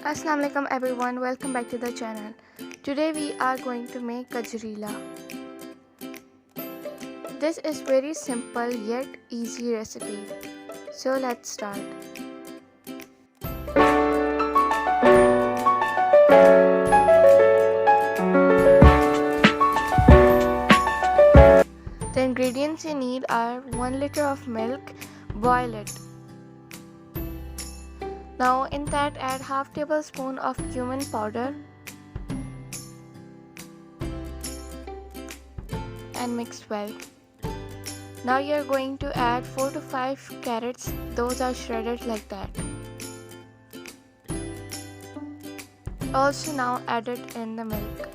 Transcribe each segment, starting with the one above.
Assalamualaikum everyone, welcome back to the channel. Today we are going to make Gajarela. This is very simple yet easy recipe. So let's start. The ingredients you need are 1 liter of milk. Boil it. Now in that add half tablespoon of cumin powder and mix well. Now you are going to add 4 to 5 carrots, those are shredded like that. Also now add it in the milk.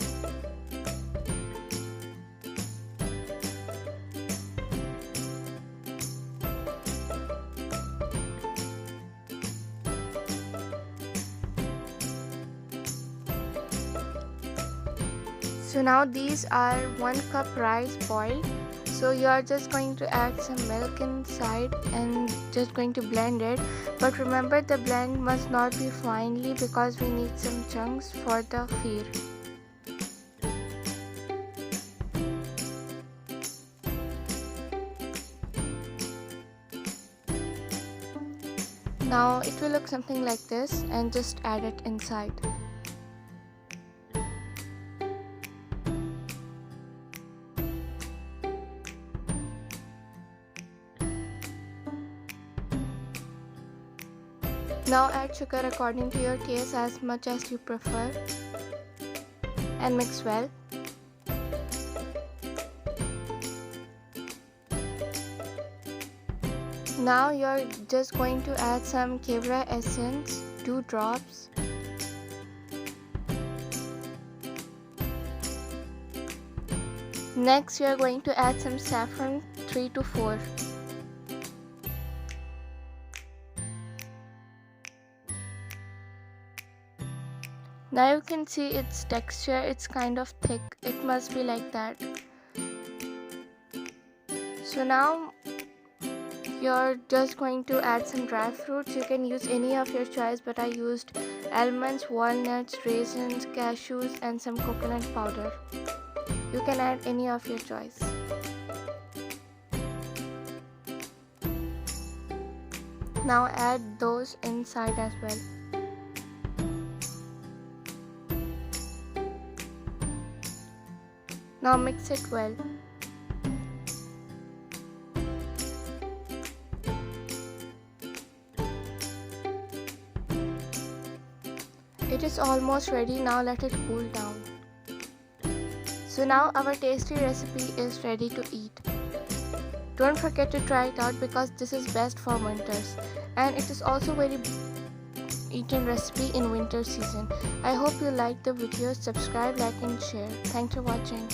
So now these are 1 cup rice boiled. So you are just going to add some milk inside and just going to blend it. But remember, the blend must not be finely because we need some chunks for the kheer. Now it will look something like this and just add it inside. Now add sugar according to your taste, as much as you prefer, and mix well. Now you're just going to add some gajarela essence, 2 drops. Next you're going to add some saffron, 3 to 4. Now you can see its texture, it's kind of thick, it must be like that. So now you're just going to add some dry fruits. You can use any of your choice, but I used almonds, walnuts, raisins, cashews and some coconut powder. You can add any of your choice. Now add those inside as well. Now mix it well. It is almost ready, now let it cool down. So now our tasty recipe is ready to eat. Don't forget to try it out because this is best for winters, and it is also very eaten recipe in winter season. I hope you liked the video. Subscribe, like and share. Thanks for watching.